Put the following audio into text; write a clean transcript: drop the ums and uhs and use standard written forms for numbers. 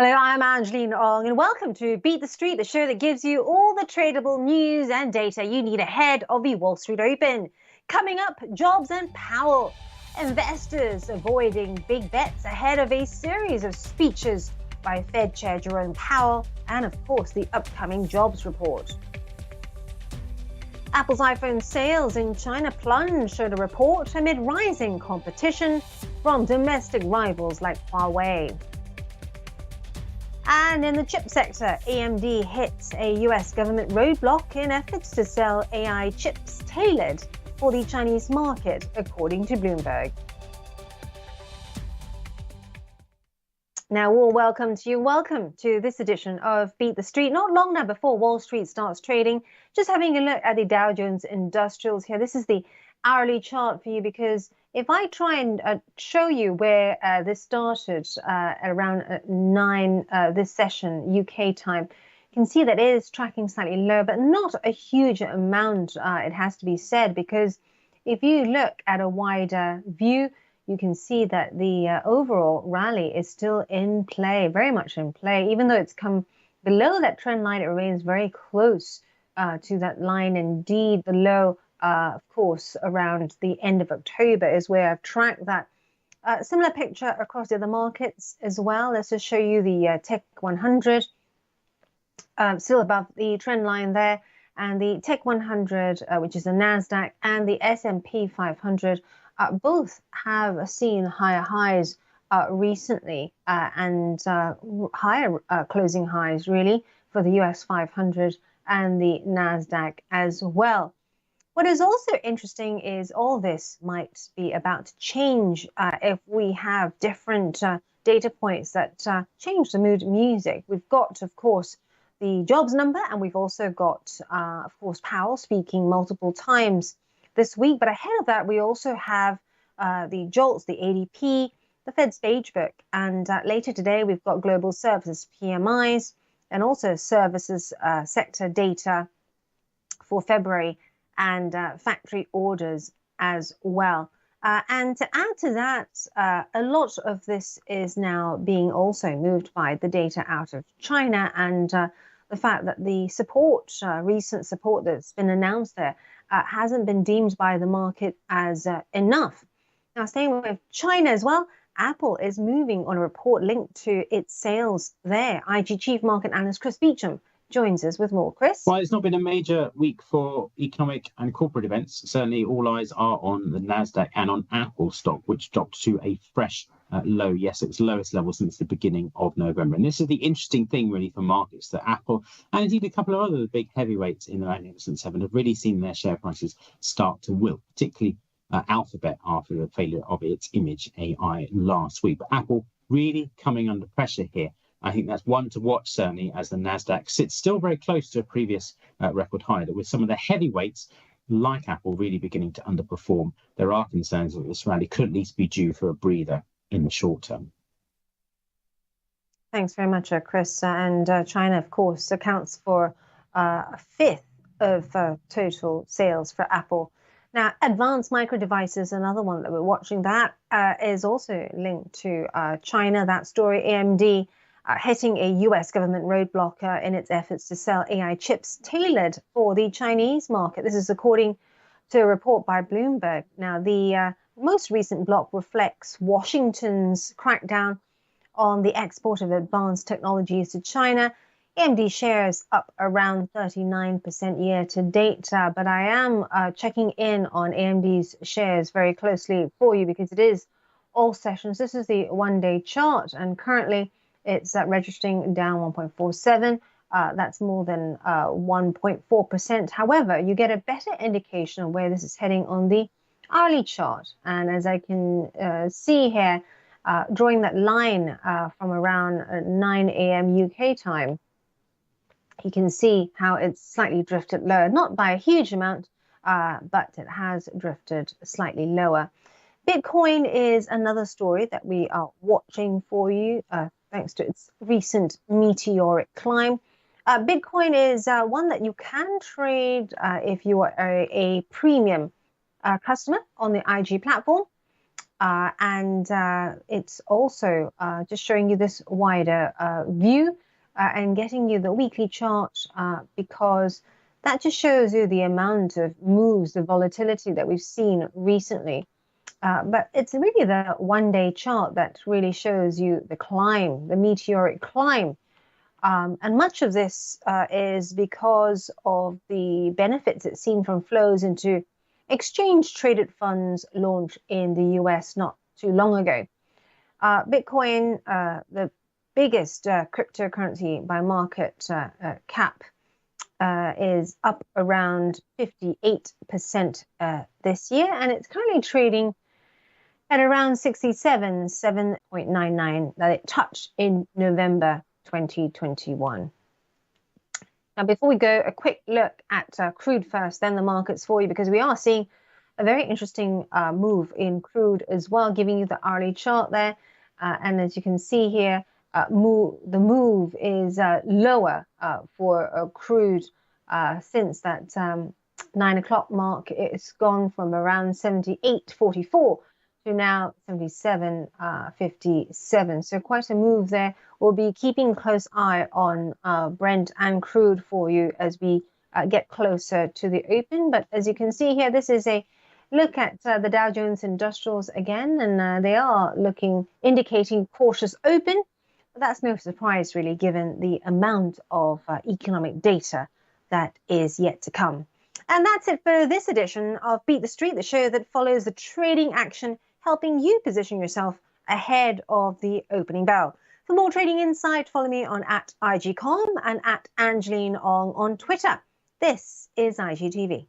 Hello, I'm Angeline Ong, and welcome to Beat the Street, the show that gives you all the tradable news and data you need ahead of the Wall Street Open. Coming up, jobs and Powell. Investors avoiding big bets ahead of a series of speeches by Fed Chair Jerome Powell, and of course, the upcoming jobs report. Apple's iPhone sales in China plunged, showed a report amid rising competition from domestic rivals like Huawei. And in the chip sector, AMD hit a US government roadblock in efforts to sell AI chips tailored for the Chinese market, according to Bloomberg. Now, welcome to this edition of Beat the Street. Not long now before Wall Street starts trading, just having a look at the Dow Jones Industrials here. This is the hourly chart for you, because if I try and show you where this started around 9 this session UK time, you can see that it is tracking slightly low, but not a huge amount, it has to be said, because if you look at a wider view, you can see that the overall rally is still in play, very much in play. Even though it's come below that trend line, it remains very close to that line. Indeed, the low, of course, around the end of October is where I've tracked that. Similar picture across the other markets as well. Let's just show you the Tech 100, still above the trend line there. And the Tech 100, which is the NASDAQ, and the S&P 500, both have seen higher highs recently and higher closing highs, really, for the US 500 and the NASDAQ as well. What is also interesting is all this might be about to change if we have different data points that change the mood music. We've got, of course, the jobs number, and we've also got, of course, Powell speaking multiple times this week. But ahead of that, we also have the JOLTS, the ADP, the Fed's Beige Book, and later today we've got global services PMIs and also services sector data for February, and factory orders as well. And to add to that, a lot of this is now being also moved by the data out of China, and the fact that the support, recent support that's been announced there, hasn't been deemed by the market as enough. Now, staying with China as well, Apple is moving on a report linked to its sales there. IG Chief Market Analyst Chris Beecham joins us with more. Chris? Well, it's not been a major week for economic and corporate events. Certainly, all eyes are on the NASDAQ and on Apple stock, which dropped to a fresh low. Yes, it was lowest level since the beginning of November. And this is the interesting thing, really, for markets, that Apple and indeed a couple of other big heavyweights in the Magnificent Seven have really seen their share prices start to wilt, particularly Alphabet after the failure of its image AI last week. But Apple really coming under pressure here. I think that's one to watch, certainly, as the NASDAQ sits still very close to a previous record high. That with some of the heavyweights, like Apple, really beginning to underperform, there are concerns that this rally could at least be due for a breather in the short term. Thanks very much, Chris. And China, of course, accounts for a fifth of total sales for Apple. Now, Advanced Micro Devices, another one that we're watching, that is also linked to China. That story, AMD hitting a US government roadblock in its efforts to sell AI chips tailored for the Chinese market. This is according to a report by Bloomberg. Now, the most recent block reflects Washington's crackdown on the export of advanced technologies to China. AMD shares up around 39% year to date, but I am checking in on AMD's shares very closely for you, because it is all sessions. This is the one-day chart, and currently it's registering down 1.47. That's more than 1.4%. However, you get a better indication of where this is heading on the hourly chart. And as I can see here, drawing that line from around 9 a.m. UK time, you can see how it's slightly drifted lower, not by a huge amount, but it has drifted slightly lower. Bitcoin is another story that we are watching for you, thanks to its recent meteoric climb. Bitcoin is one that you can trade if you are a premium customer on the IG platform. and it's also just showing you this wider view and getting you the weekly chart because that just shows you the amount of moves, the volatility that we've seen recently. But it's really the one-day chart that really shows you the climb, the meteoric climb. And much of this is because of the benefits it's seen from flows into exchange-traded funds launched in the US not too long ago. Bitcoin, the biggest cryptocurrency by market cap, is up around 58% this year, and it's currently trading at around 67.99 that it touched in November 2021. Now, before we go, a quick look at crude first, then the markets for you, because we are seeing a very interesting move in crude as well, giving you the hourly chart there. And as you can see here, the move is lower for crude since that 9 o'clock mark. It's gone from around 78.44 to now 77.57. So quite a move there. We'll be keeping a close eye on Brent and crude for you as we get closer to the open. But as you can see here, this is a look at the Dow Jones Industrials again, and they are indicating cautious open. But that's no surprise, really, given the amount of economic data that is yet to come. And that's it for this edition of Beat the Street, the show that follows the trading action, helping you position yourself ahead of the opening bell. For more trading insight, follow me on @IGCom and @Angeline Ong on Twitter. This is IGTV.